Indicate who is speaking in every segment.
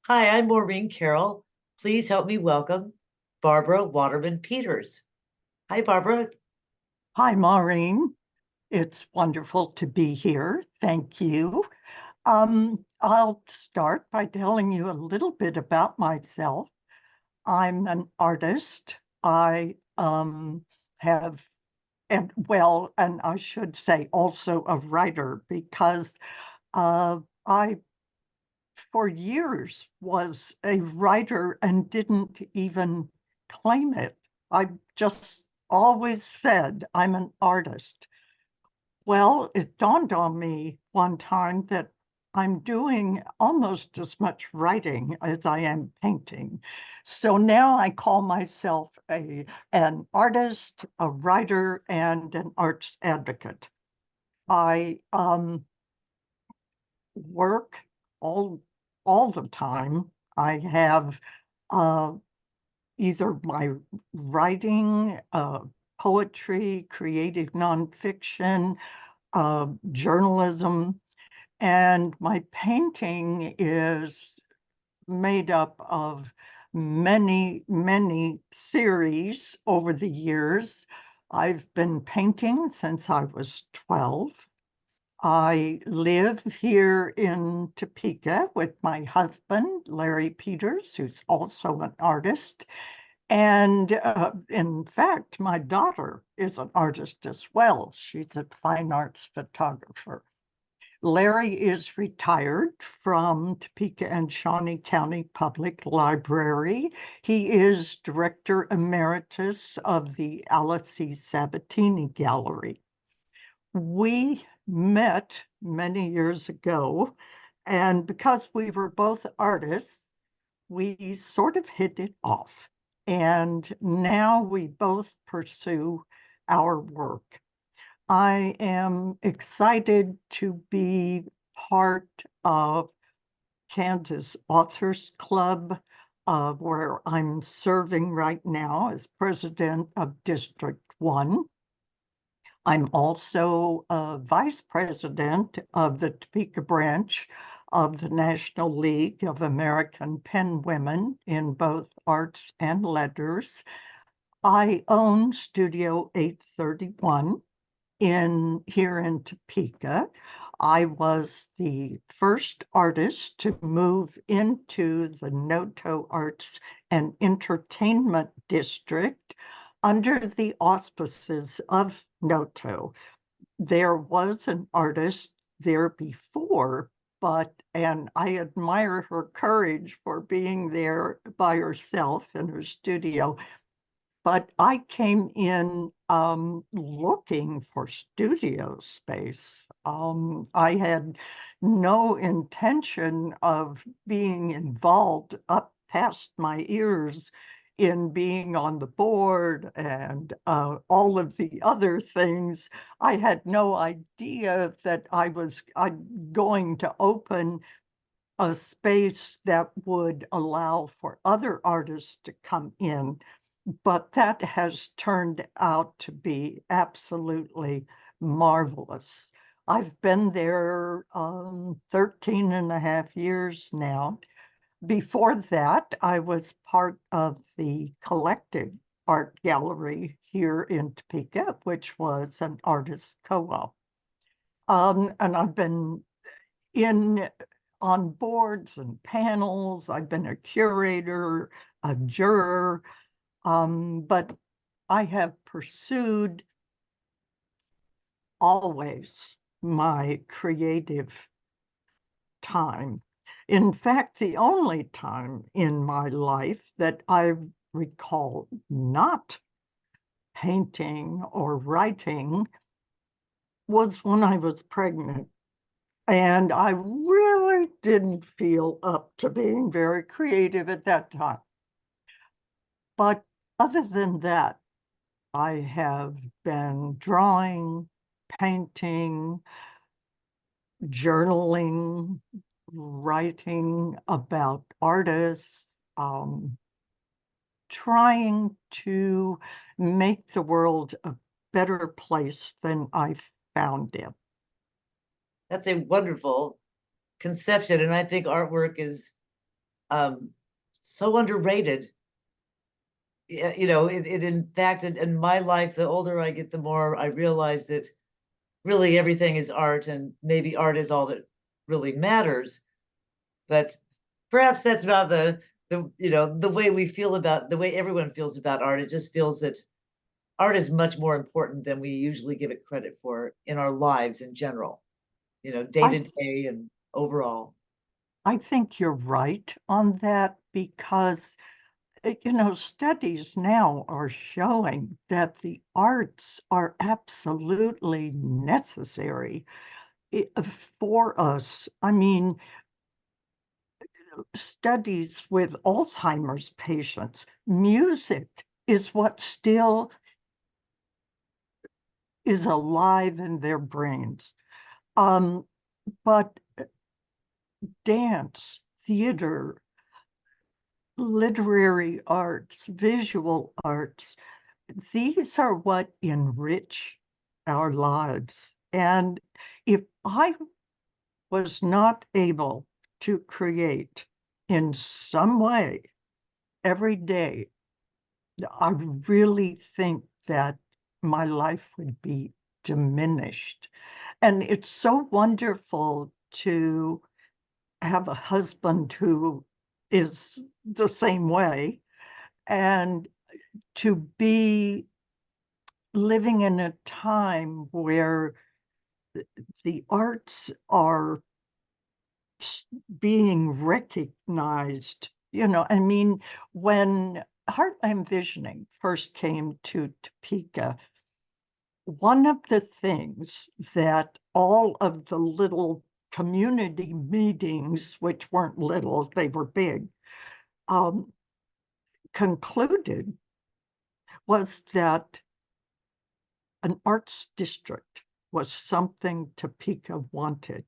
Speaker 1: Hi, I'm Maureen Carroll. Please help me welcome Barbara Waterman Peters. Hi, Barbara.
Speaker 2: Hi, Maureen. It's wonderful to be here. Thank you. I'll start by telling you a little bit about myself. I'm an artist. I have, and I should say also a writer because I, for years, was a writer and didn't even claim it. I just always said I'm an artist. Well, it dawned on me one time that I'm doing almost as much writing as I am painting. So now I call myself an artist, a writer, and an arts advocate. I work all all the time. I have uh, either my writing, poetry, creative nonfiction, journalism, and my painting is made up of many, many series over the years. I've been painting since I was 12. I live here in Topeka with my husband, Larry Peters, who's also an artist. And in fact, my daughter is an artist as well. She's a fine arts photographer. Larry is retired from Topeka and Shawnee County Public Library. He is Director Emeritus of the Alice Sabatini Gallery. We met many years ago, and because we were both artists, we sort of hit it off. And now we both pursue our work. I am excited to be part of Kansas Authors Club, where I'm serving right now as president of District 1. I'm also vice president of the Topeka branch of the National League of American Pen Women in both arts and letters. I own Studio 831 here in Topeka. I was the first artist to move into the Noto Arts and Entertainment District under the auspices of Noto. There was an artist there before, and I admire her courage for being there by herself in her studio, but I came in looking for studio space. I had no intention of being involved up past my ears in being on the board and all of the other things. I had no idea that I was going to open a space that would allow for other artists to come in, but that has turned out to be absolutely marvelous. I've been there 13 and a half years now. Before that, I was part of the collective art gallery here in Topeka, which was an artist co-op. And I've been in on boards and panels. I've been a curator, a juror, but I have pursued always my creative time. In fact, the only time in my life that I recall not painting or writing was when I was pregnant. And I really didn't feel up to being very creative at that time. But other than that, I have been drawing, painting, journaling, writing about artists, trying to make the world a better place than I found it.
Speaker 1: That's a wonderful conception. And I think artwork is so underrated. You know, it in fact, in my life, the older I get, the more I realize that really everything is art, and maybe art is all that really matters. But perhaps that's not the you know the way we feel about the way everyone feels about art. It just feels that art is much more important than we usually give it credit for in our lives in general, you know, day
Speaker 2: I
Speaker 1: to day and overall.
Speaker 2: I think you're right on that because studies now are showing that the arts are absolutely necessary i- for us. I mean, studies with Alzheimer's patients, music is what still is alive in their brains. Um, but dance, theater, literary arts, visual arts, these are what enrich our lives. And if I was not able to create in some way every day, I really think that my life would be diminished. And it's so wonderful to have a husband who is the same way and to be living in a time where the arts are being recognized. I mean, when Heartland Visioning first came to Topeka, one of the things that all of the little community meetings, which weren't little, they were big, um, concluded was that an arts district was something Topeka wanted.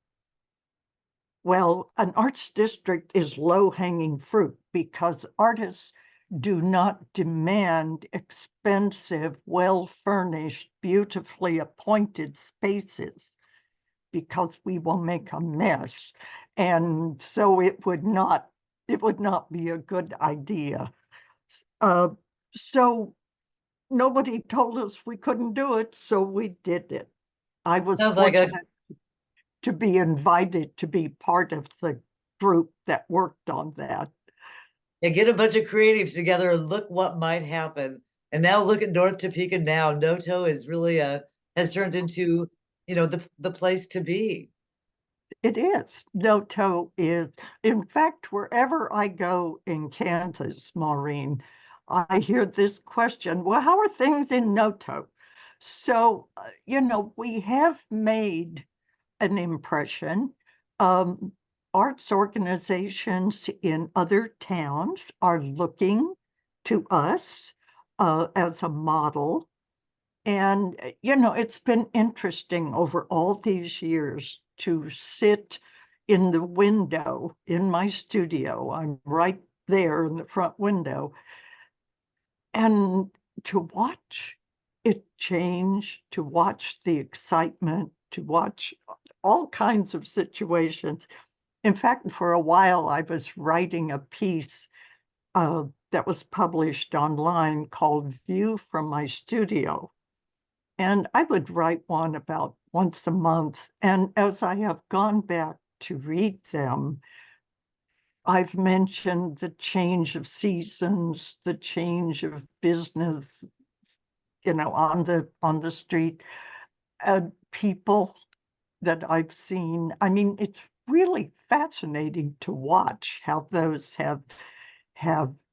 Speaker 2: Well, an arts district is low-hanging fruit because artists do not demand expensive, well-furnished, beautifully appointed spaces because we will make a mess. And so it would not be a good idea. Uh, so nobody told us we couldn't do it, so we did it. I was
Speaker 1: Sounds like a
Speaker 2: fortunate to be invited to be part of the group that worked on that.
Speaker 1: yeah, get a bunch of creatives together and look what might happen. And now look at North Topeka now. Noto is really has turned into, you know, the place to be.
Speaker 2: It is. Noto is, in fact, wherever I go in Kansas, Maureen, I hear this question, well, how are things in Noto? So, we have made an impression. Um, Arts organizations in other towns are looking to us as a model. And, it's been interesting over all these years to sit in the window in my studio. I'm right there in the front window and to watch it change, to watch the excitement, to watch all kinds of situations. In fact, for a while, I was writing a piece that was published online called View from My Studio. And I would write one about once a month. And as I have gone back to read them, I've mentioned the change of seasons, the change of business, on the street, people that I've seen. I mean, it's really fascinating to watch how those have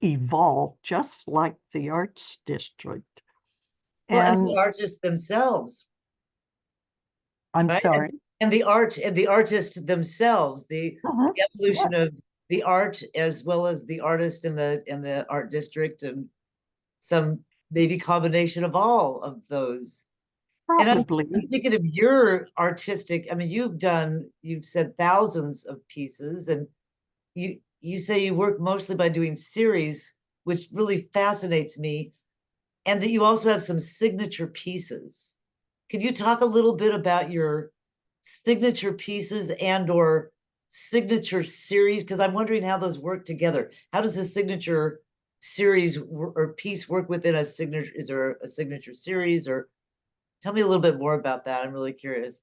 Speaker 2: evolved, just like the arts district.
Speaker 1: Well, and the
Speaker 2: And
Speaker 1: artists themselves,
Speaker 2: I'm
Speaker 1: right?
Speaker 2: sorry.
Speaker 1: And the art and the artists themselves,
Speaker 2: Mhm.
Speaker 1: the evolution
Speaker 2: Yes,
Speaker 1: of the art as well as the artist in the art district and some maybe combination of all of those. And I'm
Speaker 2: probably.
Speaker 1: thinking of your artistic, I mean, you've said thousands of pieces, and you say you work mostly by doing series, which really fascinates me, and that you also have some signature pieces. Could you talk a little bit about your signature pieces and or signature series? Because I'm wondering how those work together. How does a signature series or piece work within a signature? Is there a signature series, or tell me a little bit more about that? I'm really curious.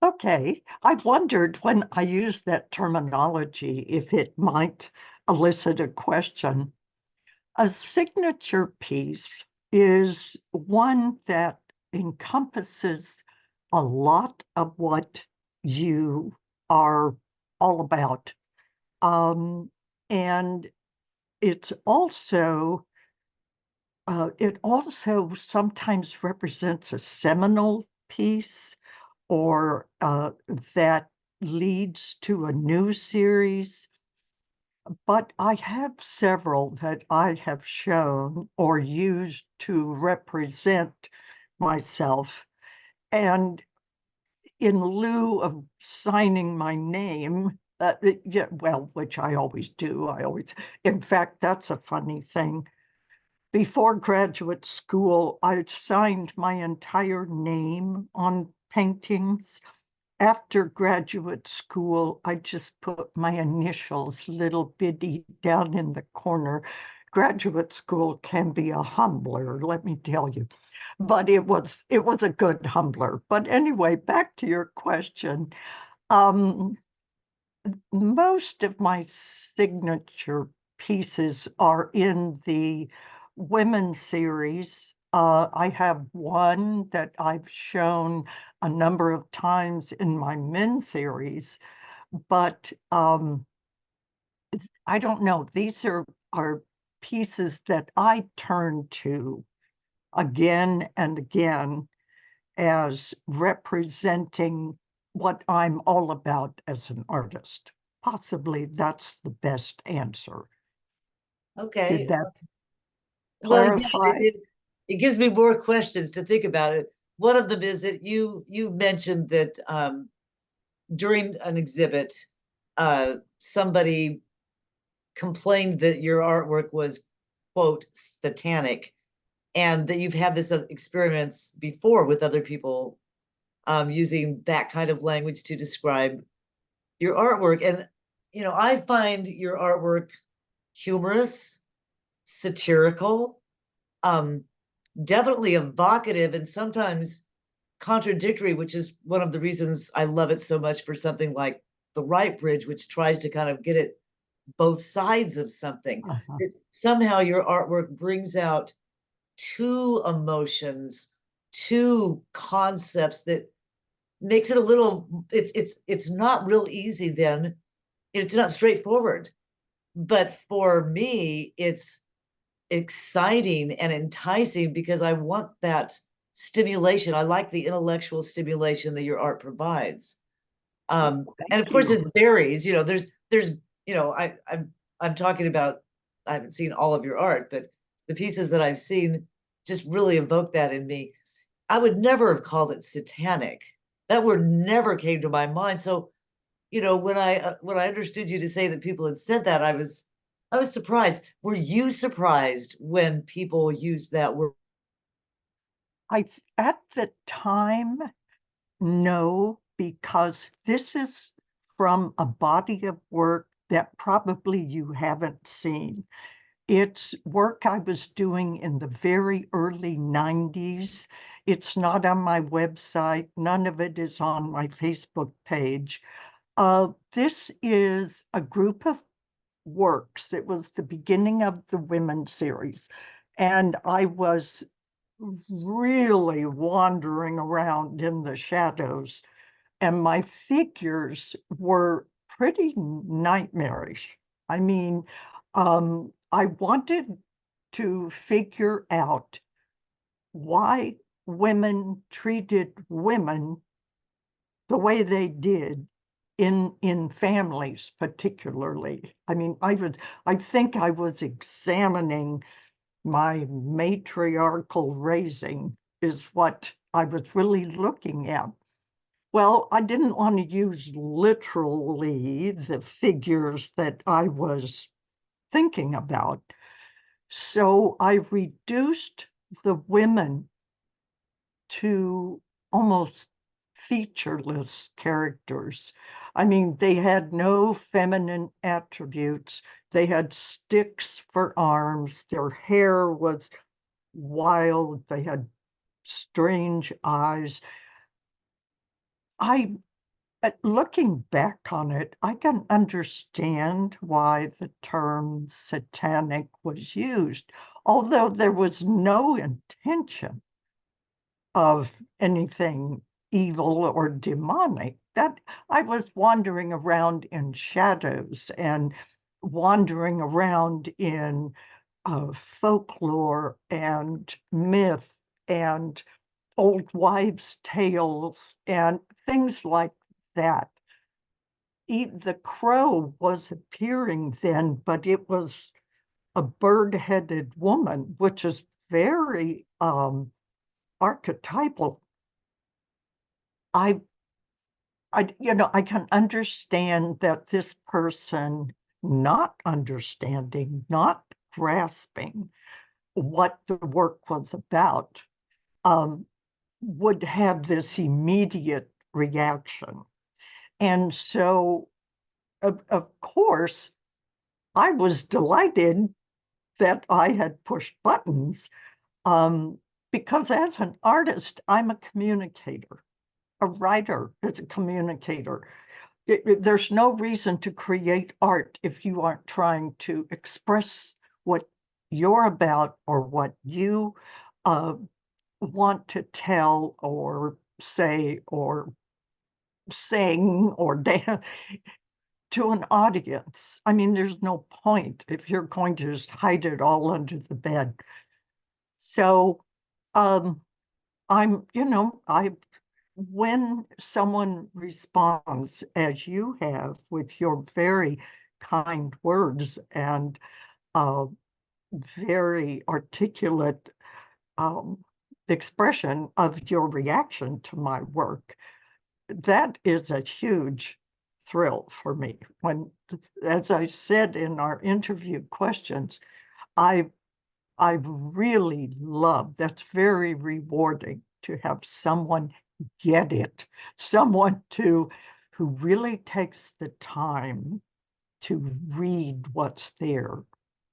Speaker 2: Okay, I wondered when I used that terminology if it might elicit a question. A signature piece is one that encompasses a lot of what you are all about. Um, and it's also, it also sometimes represents a seminal piece or that leads to a new series. But I have several that I have shown or used to represent myself. And in lieu of signing my name, yeah, well, which I always do, in fact, that's a funny thing. Before graduate school, I signed my entire name on paintings. After graduate school, I just put my initials, little bitty, down in the corner. Graduate school can be a humbler, let me tell you. But it was a good humbler. But anyway, back to your question. Um, Most of my signature pieces are in the women series. I have one that I've shown a number of times in my men series, but I don't know. These are pieces that I turn to again and again as representing what I'm all about as an artist. Possibly that's the best answer. Did
Speaker 1: Okay.
Speaker 2: that
Speaker 1: Well, yeah,
Speaker 2: clarify?
Speaker 1: it gives me more questions to think about it. One of them is that you mentioned that during an exhibit, somebody complained that your artwork was, quote, satanic, and that you've had this experience before with other people using that kind of language to describe your artwork. And, I find your artwork humorous, satirical, um, definitely evocative, and sometimes contradictory, which is one of the reasons I love it so much for something like The Right Bridge, which tries to kind of get at both sides of something.
Speaker 2: Uh-huh.
Speaker 1: That somehow your artwork brings out two emotions, two concepts that makes it a little, it's not real easy then. It's not straightforward. But for me, it's exciting and enticing because I want that stimulation. I like the intellectual stimulation that your art provides. And
Speaker 2: Thank
Speaker 1: of course
Speaker 2: you.
Speaker 1: it varies. There's, I'm talking about, I haven't seen all of your art, but the pieces that I've seen just really evoke that in me. I would never have called it satanic. That word never came to my mind. So, when I understood you to say that people had said that, I was surprised. Were you surprised when people used that word?
Speaker 2: At the time, no, because this is from a body of work that probably you haven't seen. It's work I was doing in the very early 90s. It's not on my website. None of it is on my Facebook page. This is a group of works. It was the beginning of the women's series. And I was really wandering around in the shadows, and my figures were pretty nightmarish. I mean, I wanted to figure out why women treated women the way they did in families particularly. I mean, I think I was examining my matriarchal raising is what I was really looking at. Well, I didn't want to use literally the figures that I was thinking about. So I reduced the women to almost featureless characters. I mean, they had no feminine attributes. They had sticks for arms. Their hair was wild. They had strange eyes. I, looking back on it, I can understand why the term satanic was used, although there was no intention of anything evil or demonic. That I was wandering around in shadows and wandering around in folklore and myth and old wives' tales and things like that. The crow was appearing then, but it was a bird-headed woman, which is very archetypal. I, I can understand that this person not understanding, not grasping what the work was about, um, would have this immediate reaction. And so, of course, I was delighted that I had pushed buttons, um, because as an artist, I'm a communicator. A writer is a communicator. There's no reason to create art if you aren't trying to express what you're about or what you uh, want to tell or say or sing or dance to an audience. I mean, there's no point if you're going to just hide it all under the bed. So um, I when someone responds as you have with your very kind words and uh, very articulate um, expression of your reaction to my work, that is a huge thrill for me. When, as I said in our interview questions, I I really love, that's very rewarding to have someone get it, someone who really takes the time to read what's there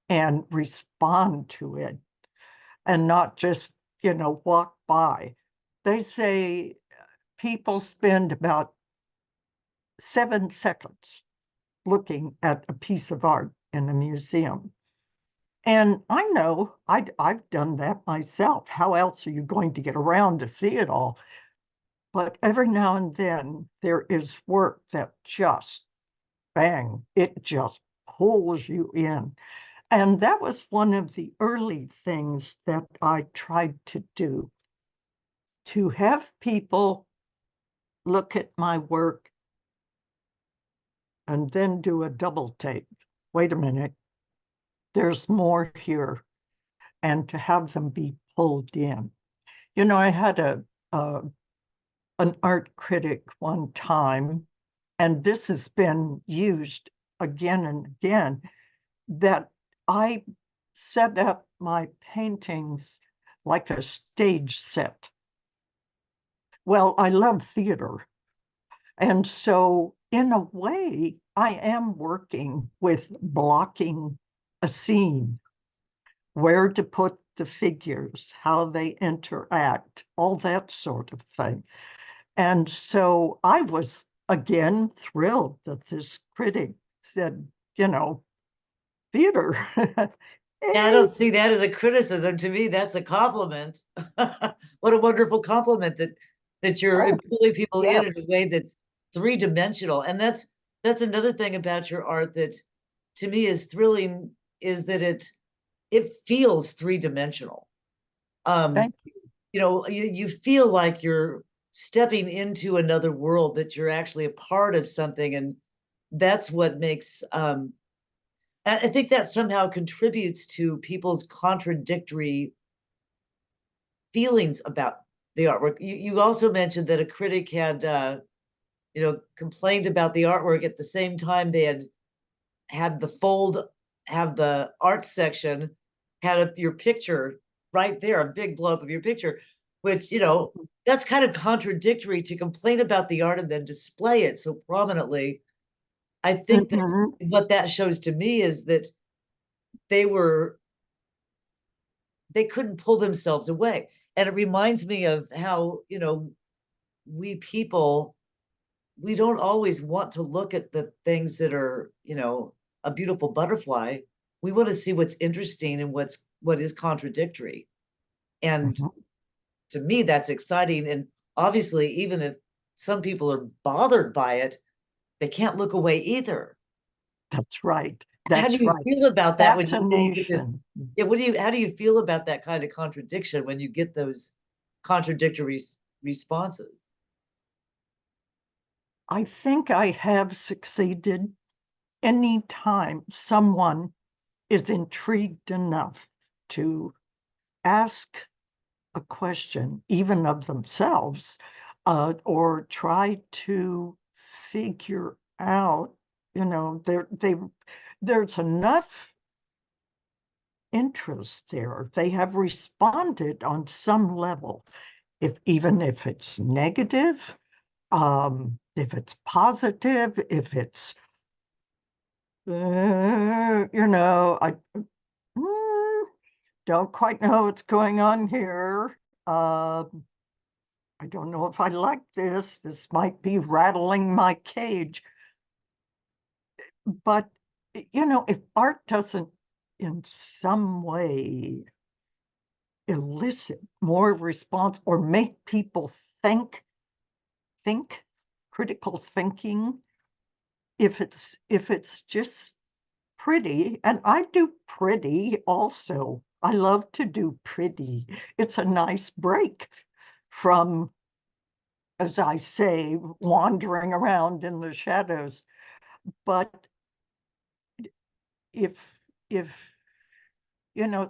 Speaker 2: and respond to it and not just, walk by. They say people spend about 7 seconds looking at a piece of art in a museum. And I know I've done that myself. How else are you going to get around to see it all? But every now and then there is work that just bang, it just pulls you in. And that was one of the early things that I tried to do, to have people look at my work and then do a double take. Wait a minute, there's more here, and to have them be pulled in. I had a an art critic one time, and this has been used again and again, that I set up my paintings like a stage set. Well, I love theater. And so, in a way, I am working with blocking a scene, where to put the figures, how they interact, all that sort of thing. And so I was again thrilled that this critic said, theater.
Speaker 1: Yeah, I don't see that as a criticism. To me, that's a compliment. What a wonderful compliment that you're
Speaker 2: Oh,
Speaker 1: pulling people in
Speaker 2: yes,
Speaker 1: a way that's three-dimensional. And that's another thing about your art that to me is thrilling, is that it feels three-dimensional. Um,
Speaker 2: thank you.
Speaker 1: you feel like you're stepping into another world, that you're actually a part of something, and that's what makes I think that somehow contributes to people's contradictory feelings about the artwork. You also mentioned that a critic had complained about the artwork. At the same time, they had have the art section, had your picture right there, a big blow up of your picture. which, that's kind of contradictory to complain about the art and then display it so prominently. I think that
Speaker 2: Mhm.
Speaker 1: what that shows to me is that they were they couldn't pull themselves away. And it reminds me of how, we people, we don't always want to look at the things that are, a beautiful butterfly. We want to see what's interesting and what is contradictory. And
Speaker 2: Mhm.
Speaker 1: to me, that's exciting. And obviously, even if some people are bothered by it, they can't look away either.
Speaker 2: That's right.
Speaker 1: How do
Speaker 2: That's
Speaker 1: you
Speaker 2: right.
Speaker 1: feel about that when you get this?
Speaker 2: Fascination.
Speaker 1: Yeah, how do you feel about that kind of contradiction when you get those contradictory responses?
Speaker 2: I think I have succeeded anytime someone is intrigued enough to ask a question, even of themselves, or try to figure out, there's enough interest there. They have responded on some level, even if it's negative, if it's positive, if it's, I mm, don't quite know what's going on here. I don't know if I like this. This might be rattling my cage. But, if art doesn't in some way elicit more response or make people think, critical thinking, if it's just pretty, and I do pretty also. I love to do pretty. It's a nice break from, as I say, wandering around in the shadows. But if if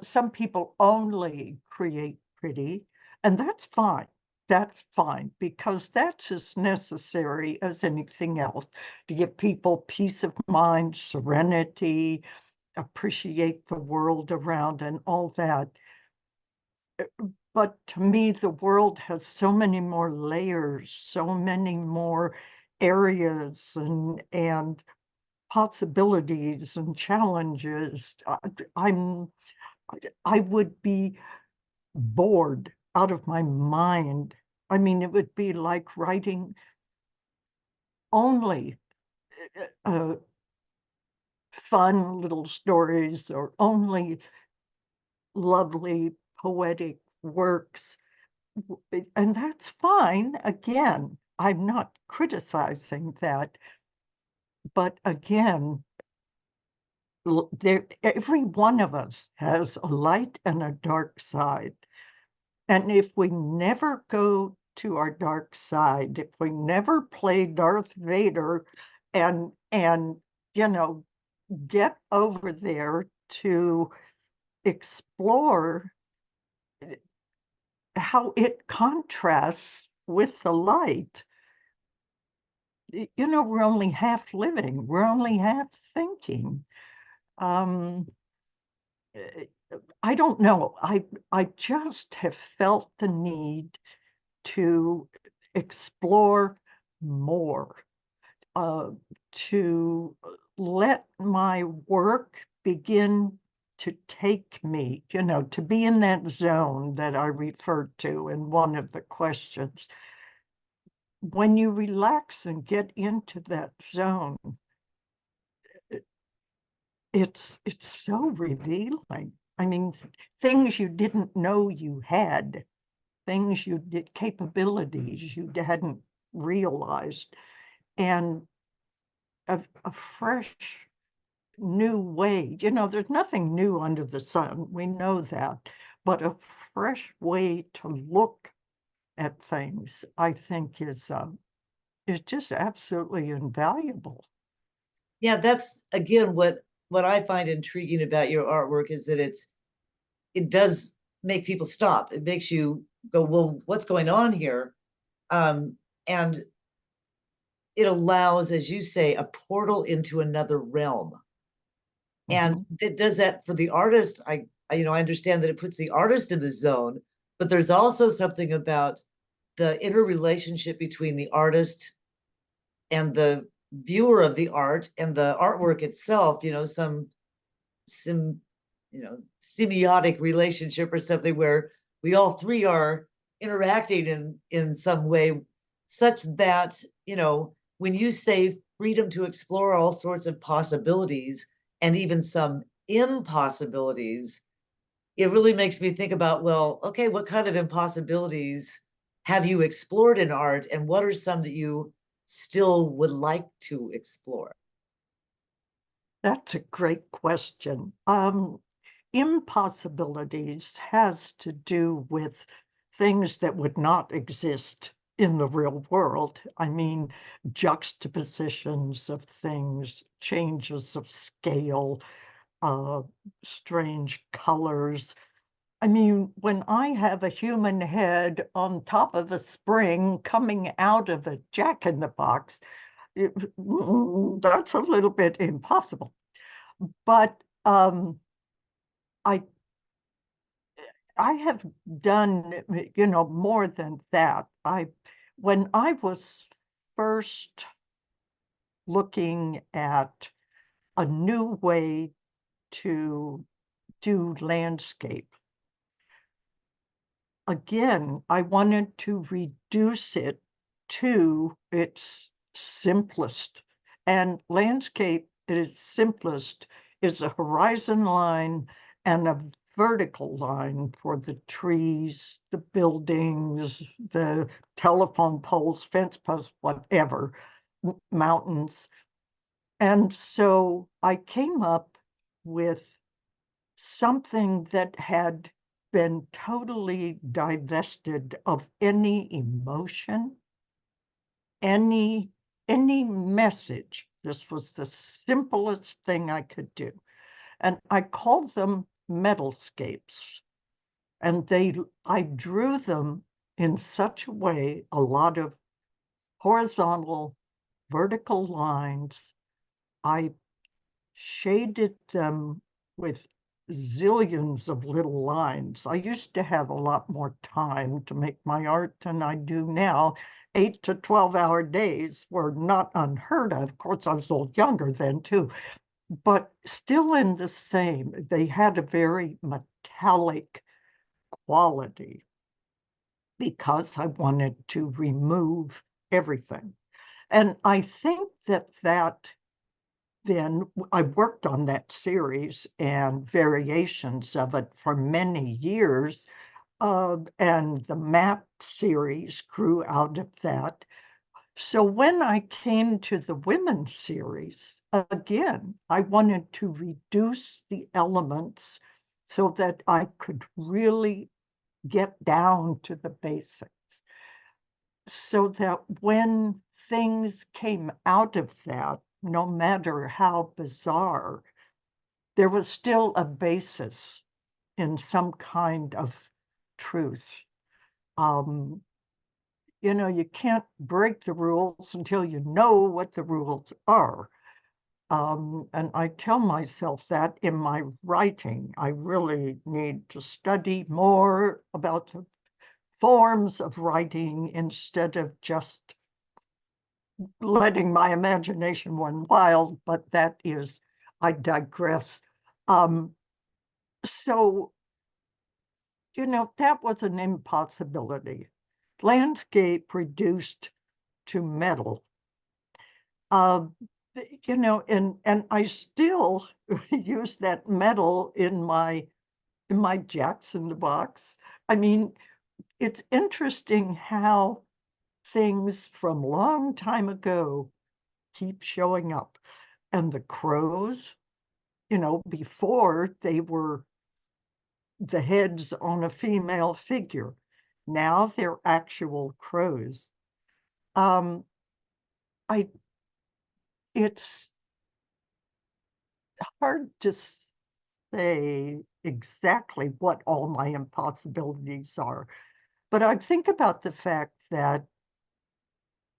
Speaker 2: some people only create pretty, and that's fine. That's fine because that's as necessary as anything else to give people peace of mind, serenity, appreciate the world around, and all that. But to me, the world has so many more layers, so many more areas and possibilities and challenges. I would be bored out of my mind. I mean, it would be like writing only uh, fun little stories or only lovely poetic works. And that's fine. Again, I'm not criticizing that. But again, every one of us has a light and a dark side. And if we never go to our dark side, if we never play Darth Vader and you know get over there to explore how it contrasts with the light, we're only half living, we're only half thinking. Um, eh, I don't know. I just have felt the need to explore more, uh, to let my work begin to take me, to be in that zone that I referred to in one of the questions. When you relax and get into that zone, it's so revealing. I mean, things you didn't know you had, things you did, capabilities you hadn't realized, and a fresh new way. There's nothing new under the sun. We know that, but a fresh way to look at things, I think, is just absolutely invaluable.
Speaker 1: Yeah, that's again what I find intriguing about your artwork is that it does make people stop. It makes you go, well, what's going on here? And it allows, as you say, a portal into another realm. And
Speaker 2: Mhm.
Speaker 1: it does that for the artist. I understand that it puts the artist in the zone, but there's also something about the interrelationship between the artist and the viewer of the art and the artwork itself, some semiotic relationship or something where we all three are interacting in some way such that, when you say freedom to explore all sorts of possibilities and even some impossibilities, it really makes me think about, well, okay, what kind of impossibilities have you explored in art, and what are some that you still would like to explore?
Speaker 2: That's a great question. Impossibilities has to do with things that would not exist in the real world. I mean, juxtapositions of things, changes of scale, uh, strange colors. I mean, when I have a human head on top of a spring coming out of a jack-in-the-box, that's a little bit impossible. But I I have done, more than that. When I was first looking at a new way to do landscape, again, I wanted to reduce it to its simplest. And landscape at its simplest is a horizon line and a vertical line for the trees, the buildings, the telephone poles, fence posts, whatever, mountains. And so I came up with something that had been totally divested of any emotion, any any message. This was the simplest thing I could do. And I called them metalscapes. And I drew them in such a way, a lot of horizontal, vertical lines. I shaded them with zillions of little lines. I used to have a lot more time to make my art than I do now. 8 to 12 hour days were not unheard of. Of course, I was a little younger then too, but still in the same. They had a very metallic quality because I wanted to remove everything. And I think that then I worked on that series and variations of it for many years. And the map series grew out of that. So when I came to the women's series, again, I wanted to reduce the elements so that I could really get down to the basics. So that when things came out of that, no matter how bizarre, there was still a basis in some kind of truth. Um, you can't break the rules until you know what the rules are. And I tell myself that in my writing, I really need to study more about the forms of writing instead of just letting my imagination run wild, but I digress. Um, so, that was an impossibility. Landscape reduced to metal. Uh, and I still use that metal in my jacks in the box. I mean, it's interesting how things from long time ago keep showing up. And the crows, before they were the heads on a female figure. Now they're actual crows. Um, I it's hard to say exactly what all my impossibilities are, but I think about the fact that,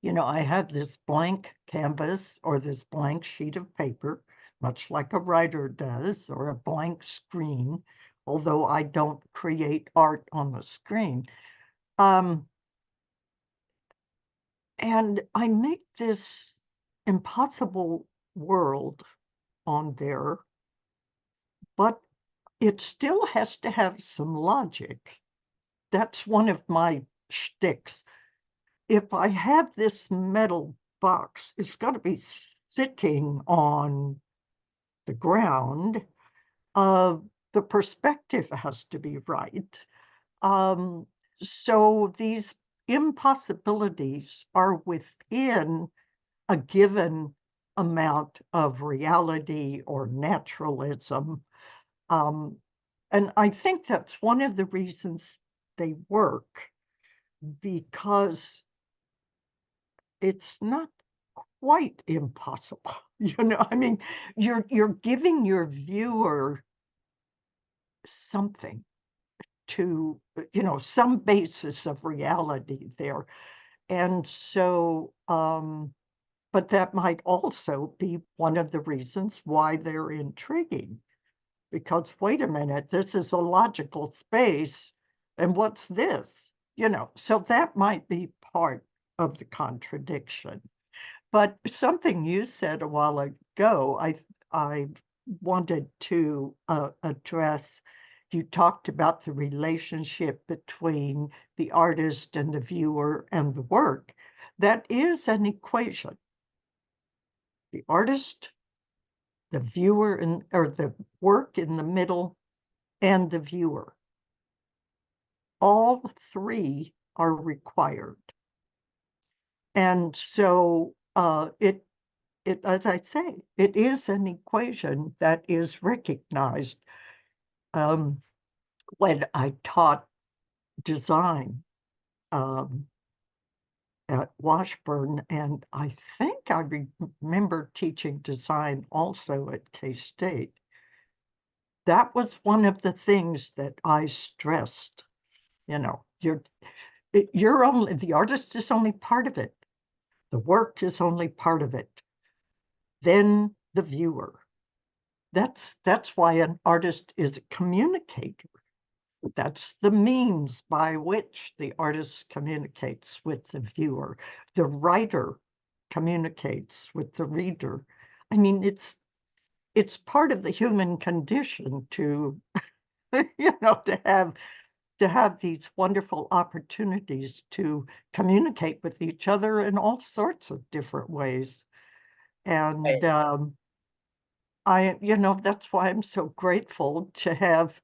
Speaker 2: I have this blank canvas or this blank sheet of paper, much like a writer does, or a blank screen, although I don't create art on the screen. Um, and I make this impossible world on there, but it still has to have some logic. That's one of my shticks. If I have this metal box, it's got to be sitting on the ground. Uh, the perspective has to be right. Um, so these impossibilities are within a given amount of reality or naturalism. Um, and I think that's one of the reasons they work, because it's not quite impossible. I mean, you're giving your viewer something to, some basis of reality there. And so, but that might also be one of the reasons why they're intriguing. Because wait a minute, this is a logical space, and what's this? So that might be part of the contradiction. But something you said a while ago, I wanted to address. You talked about the relationship between the artist and the viewer and the work. That is an equation. The artist, the viewer, or the work in the middle, and the viewer. All three are required. And so as I say, it is an equation that is recognized. Um, when I taught design um, at Washburn, and I think I remember teaching design also at K-State, that was one of the things that I stressed. You're only, the artist is only part of it. The work is only part of it. Then the viewer. That's why an artist is a communicator. That's the means by which the artist communicates with the viewer. The writer communicates with the reader. I mean, it's part of the human condition to, to have these wonderful opportunities to communicate with each other in all sorts of different ways. And
Speaker 1: Right.
Speaker 2: that's why I'm so grateful to have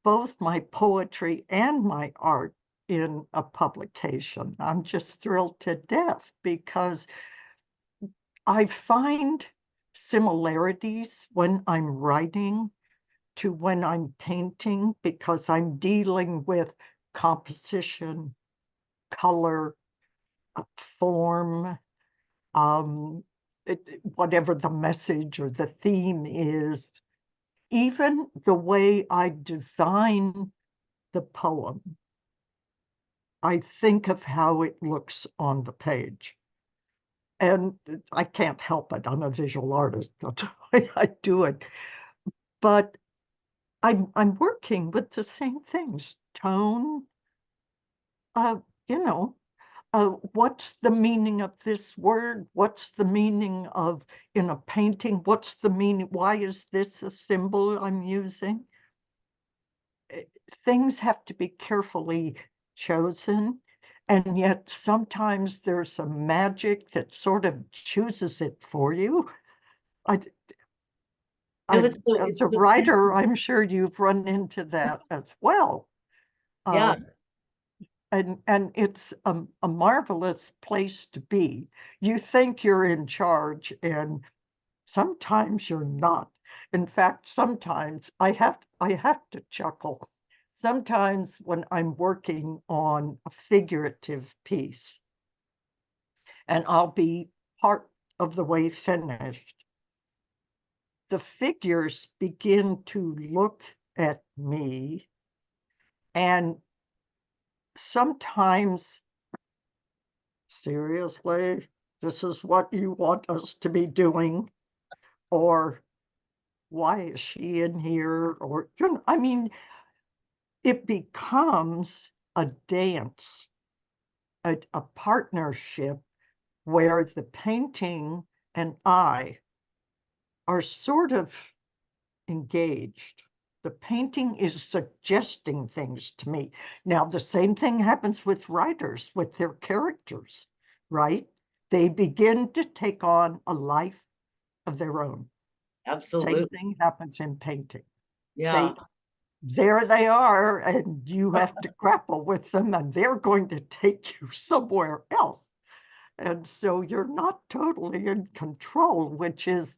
Speaker 2: both my poetry and my art in a publication. I'm just thrilled to death because I find similarities when I'm writing to when I'm painting, because I'm dealing with composition, color, form, um, whatever the message or the theme is. Even the way I design the poem, I think of how it looks on the page. And I can't help it. I'm a visual artist. That's why I do it. But I'm working with the same things. Tone, uh, you know, what's the meaning of this word? What's the meaning of in a painting? What's the meaning? Why is this a symbol I'm using? Things have to be carefully chosen. And yet sometimes there's a magic that sort of chooses it for you. I,
Speaker 1: No,
Speaker 2: as
Speaker 1: it's
Speaker 2: a
Speaker 1: so
Speaker 2: writer, I'm sure you've run into that as well.
Speaker 1: yeah.
Speaker 2: Um, and it's a marvelous place to be. You think you're in charge, and sometimes you're not. In fact, sometimes I have to chuckle. Sometimes when I'm working on a figurative piece, and I'll be part of the way finished, the figures begin to look at me, and sometimes, seriously, this is what you want us to be doing, or why is she in here? Or, I mean, it becomes a dance, a partnership where the painting and I are sort of engaged. The painting is suggesting things to me. Now, the same thing happens with writers, with their characters, right? They begin to take on a life of their own. Same
Speaker 1: Absolutely.
Speaker 2: thing happens in painting.
Speaker 1: Yeah.
Speaker 2: They There they are, and you have to grapple with them, and they're going to take you somewhere else. And so you're not totally in control, which is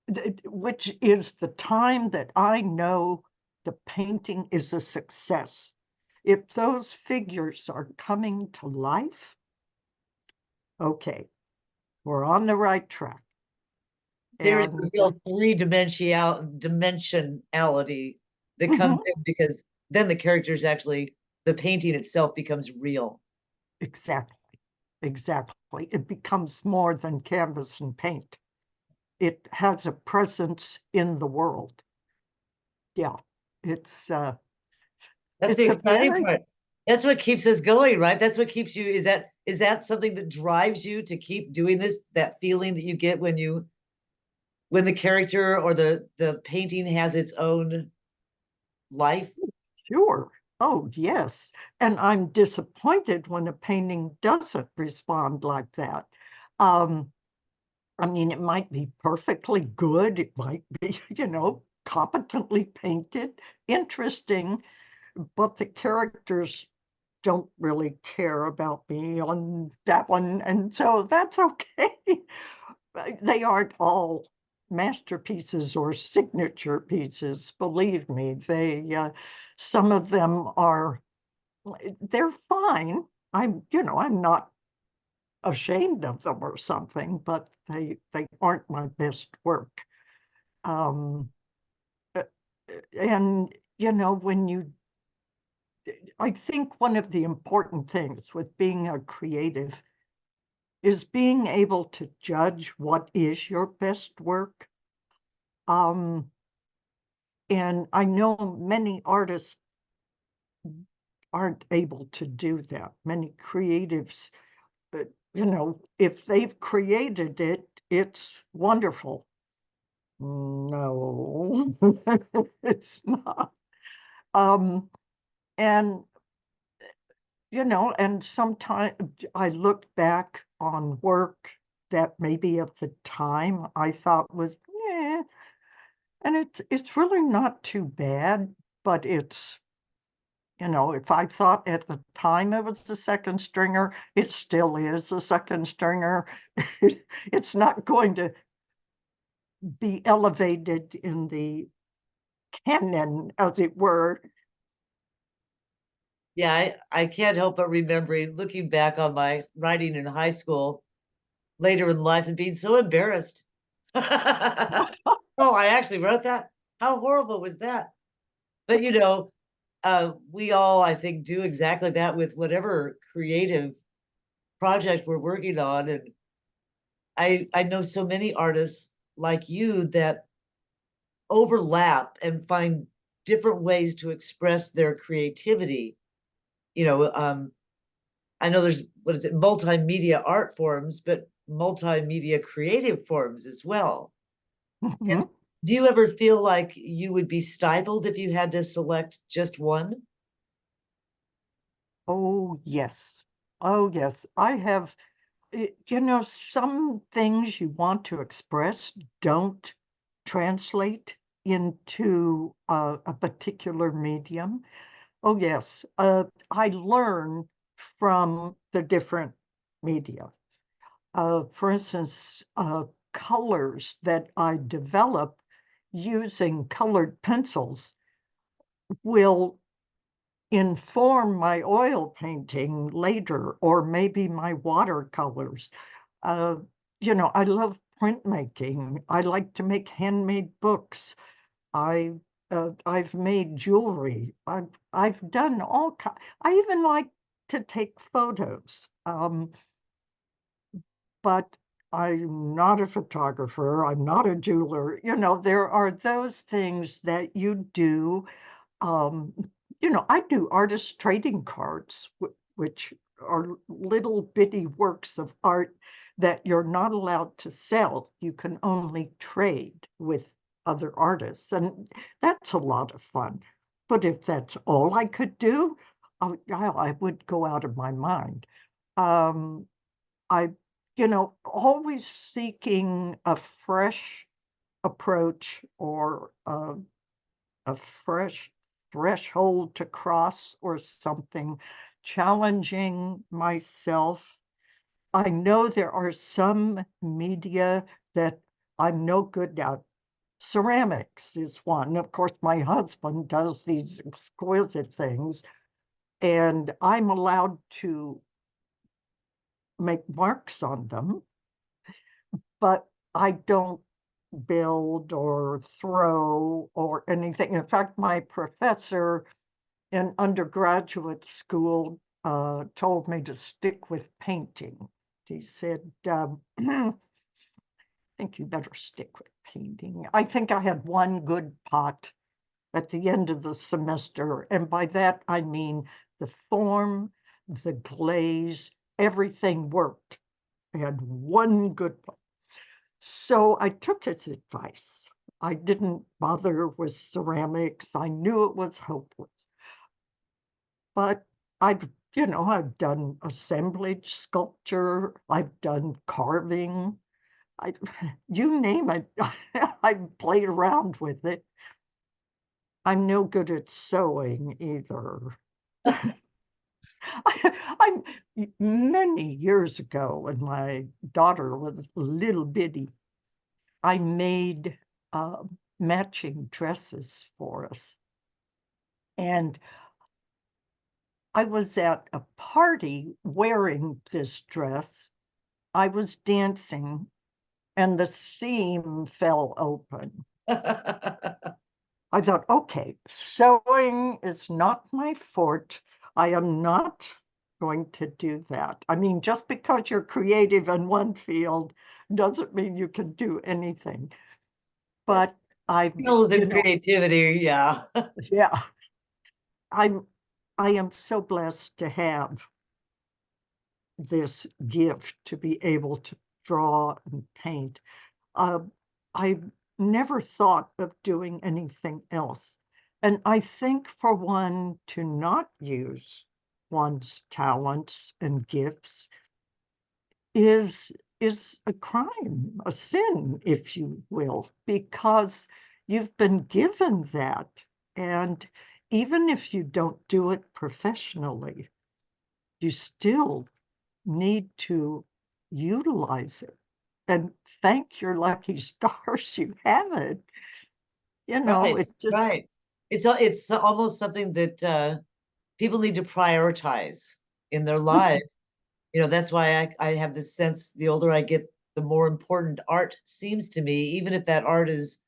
Speaker 2: the time that I know the painting is a success. If those figures are coming to life, okay, we're on the right track.
Speaker 1: There's a
Speaker 2: And
Speaker 1: real dimensionality that comes
Speaker 2: mhm,
Speaker 1: in because then the characters actually, the painting itself becomes real.
Speaker 2: exactly, exactly. It becomes more than canvas and paint. It has a presence in the world. Yeah, it's uh,
Speaker 1: That's the
Speaker 2: it's a
Speaker 1: exciting
Speaker 2: very
Speaker 1: part. That's what keeps us going, right? That's what keeps you, is that something that drives you to keep doing this, that feeling that you get when the character or the painting has its own life?
Speaker 2: sure. Oh, yes. And I'm disappointed when a painting doesn't respond like that. Um, I mean, it might be perfectly good, it might be, competently painted, interesting, but the characters don't really care about me on that one. And so that's okay. They aren't all masterpieces or signature pieces, believe me. Some of them are, they're fine. I'm not ashamed of them or something, but they aren't my best work. Um, uh, and when I think one of the important things with being a creative is being able to judge what is your best work. Um, and I know many artists aren't able to do that. Many creatives, if they've created it, it's wonderful. No, it's not. Um, and and sometimes I look back on work that maybe at the time I thought was, yeah, and it's really not too bad, but if I thought at the time it was the second stringer, it still is a second stringer. It's not going to be elevated in the canon, as it were.
Speaker 1: Yeah, I can't help but remembering looking back on my writing in high school later in life and being so embarrassed. Oh, I actually wrote that. How horrible was that? But we all, I think, do exactly that with whatever creative project we're working on. And I know so many artists like you that overlap and find different ways to express their creativity. You know, I know there's what is it, multimedia art forms, but multimedia creative forms as well. And
Speaker 2: Mhm.
Speaker 1: do you ever feel like you would be stifled if you had to select just one?
Speaker 2: Oh, yes. Oh, yes. I have, some things you want to express don't translate into a particular medium. Oh, yes. I learn from the different media. For instance, colors that I develop using colored pencils will inform my oil painting later, or maybe my watercolors. Uh, I love printmaking. I like to make handmade books. I've made jewelry. I've done all kind. I even like to take photos. But I'm not a photographer. I'm not a jeweler. There are those things that you do. Um, I do artist trading cards, which are little bitty works of art that you're not allowed to sell. You can only trade with other artists, and that's a lot of fun. But if that's all I could do, I would go out of my mind. Um, I, always seeking a fresh approach or a fresh threshold to cross or something, challenging myself. I know there are some media that I'm no good at. Ceramics is one. Of course, my husband does these exquisite things, and I'm allowed to make marks on them, but I don't build or throw or anything. In fact, my professor in undergraduate school told me to stick with painting. He said, I think you better stick with painting. I think I had one good pot at the end of the semester. And by that, I mean the form, the glaze, everything worked. I had one good pot. So I took his advice. I didn't bother with ceramics. I knew it was hopeless. But I've done assemblage sculpture, I've done carving, I, you name it, I've played around with it. I'm no good at sewing either. I, many years ago, when my daughter was little bitty, I made uh, matching dresses for us. And I was at a party wearing this dress. I was dancing and the seam fell open. I thought, okay, sewing is not my forte. I am not going to do that. I mean, just because you're creative in one field doesn't mean you can do anything. But I,
Speaker 1: Skills and creativity, yeah.
Speaker 2: yeah, I'm, I am so blessed to have this gift to be able to draw and paint. Uh, I never thought of doing anything else. And I think for one to not use one's talents and gifts is is a crime, a sin, if you will, because you've been given that. And even if you don't do it professionally, you still need to utilize it and thank your lucky stars you have it.
Speaker 1: Right,
Speaker 2: It just,
Speaker 1: right. It's almost something that people need to prioritize in their life. That's why I have this sense the older I get, the more important art seems to me, even if that art is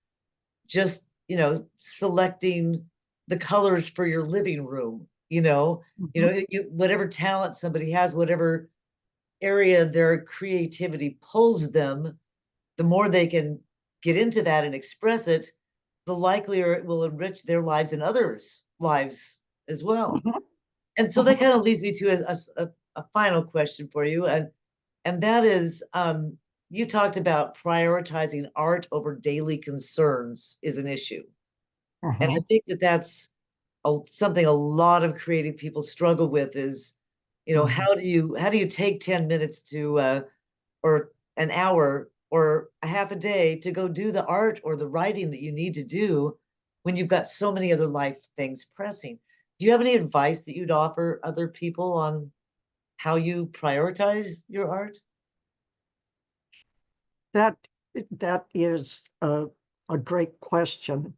Speaker 1: just, selecting the colors for your living room,
Speaker 2: Mhm,
Speaker 1: whatever talent somebody has, whatever area their creativity pulls them, the more they can get into that and express it, the likelier it will enrich their lives and others' lives as well.
Speaker 2: mhm,
Speaker 1: And so that
Speaker 2: mhm.
Speaker 1: kind of leads me to a final question for you. And that is, you talked about prioritizing art over daily concerns is an issue. And I
Speaker 2: Mhm,
Speaker 1: think that that's something a lot of creative people struggle with is,
Speaker 2: mhm.
Speaker 1: how do you take 10 minutes to or an hour or a half a day to go do the art or the writing that you need to do when you've got so many other life things pressing. Do you have any advice that you'd offer other people on how you prioritize your art?
Speaker 2: That that is a great question.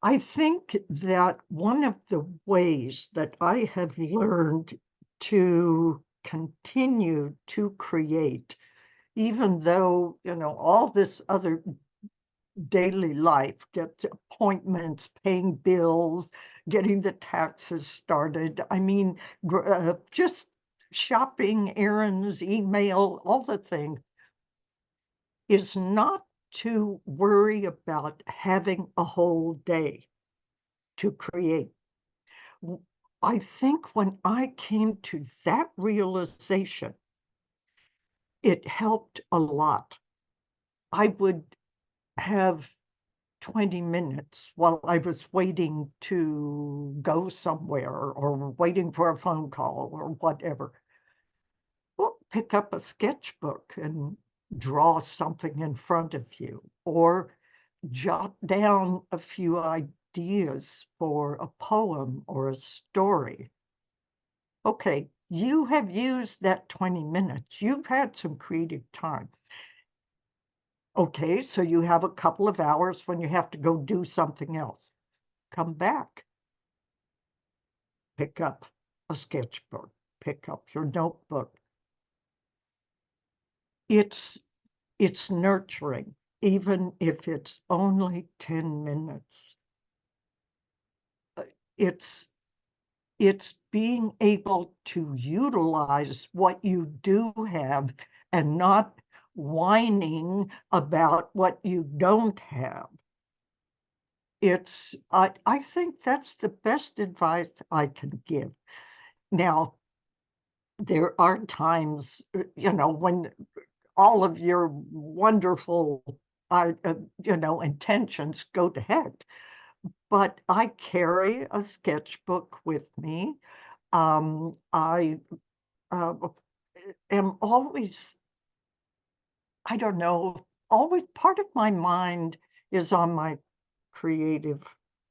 Speaker 2: I think that one of the ways that I have learned to continue to create, even though, all this other daily life, get appointments, paying bills, getting the taxes started. I mean, just shopping, errands, email, all the things. is not to worry about having a whole day to create. I think when I came to that realization, it helped a lot. I would have 20 minutes while I was waiting to go somewhere or waiting for a phone call or whatever. Well, pick up a sketchbook and draw something in front of you, or jot down a few ideas for a poem or a story. Okay, you have used that 20 minutes. You've had some creative time. Okay, so you have a couple of hours when you have to go do something else. Come back, pick up a sketchbook, pick up your notebook. It's it's nurturing, even if it's only 10 minutes. It's it's being able to utilize what you do have and not whining about what you don't have. I think that's the best advice I can give. Now, there are times, when all of your wonderful, intentions go to heck. But I carry a sketchbook with me. I am always, I don't know, always part of my mind is on my creative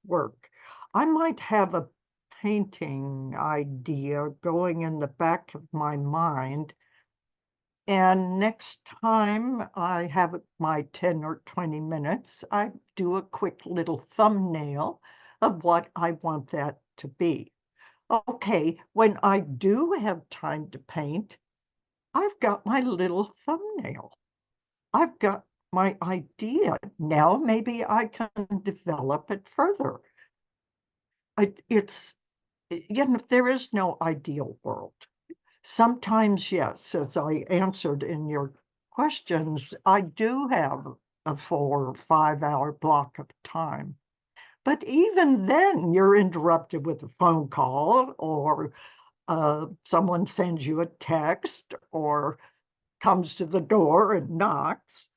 Speaker 2: work. I might have a painting idea going in the back of my mind, and next time I have my 10 or 20 minutes, I do a quick little thumbnail of what I want that to be. Okay, when I do have time to paint, I've got my little thumbnail. I've got my idea. Now maybe I can develop it further. It's, there is no ideal world. Sometimes, yes, as I answered in your questions, I do have a 4 or 5 hour block of time. But even then, you're interrupted with a phone call, or someone sends you a text, or comes to the door and knocks,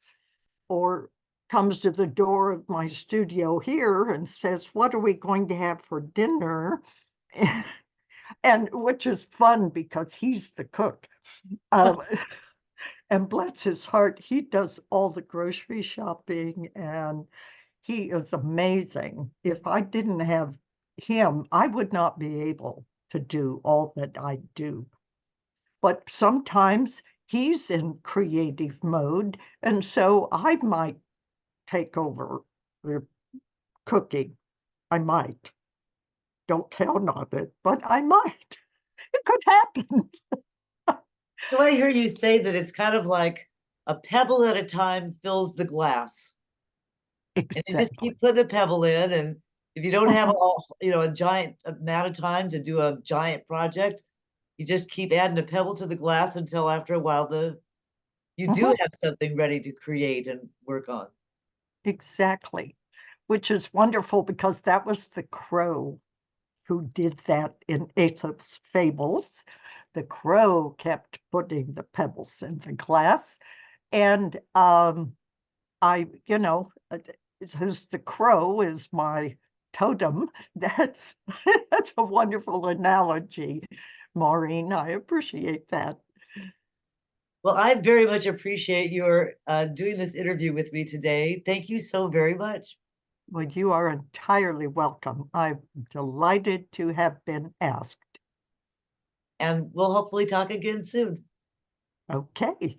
Speaker 2: or comes to the door of my studio here and says, "What are we going to have for dinner?" And which is fun because he's the cook. Um, and bless his heart, he does all the grocery shopping and he is amazing. If I didn't have him, I would not be able to do all that I do. But sometimes he's in creative mode, and so I might take over the cooking. I might. Don't count on it, but I might. It could happen.
Speaker 1: So I hear you say that it's kind of like a pebble at a time fills the glass. And you just
Speaker 2: Exactly.
Speaker 1: keep putting a pebble in, and if you don't have all, a giant amount of time to do a giant project, you just keep adding a pebble to the glass until after a while you do
Speaker 2: Mhm.
Speaker 1: have something ready to create and work on.
Speaker 2: Exactly. Which is wonderful because that was the crow who did that in Aesop's fables. The crow kept putting the pebbles in the glass. And who's the crow is my totem. That's that's a wonderful analogy, Maureen. I appreciate that.
Speaker 1: Well, I very much appreciate your doing this interview with me today. Thank you so very much.
Speaker 2: Well, you are entirely welcome. I'm delighted to have been asked.
Speaker 1: And we'll hopefully talk again soon.
Speaker 2: Okay.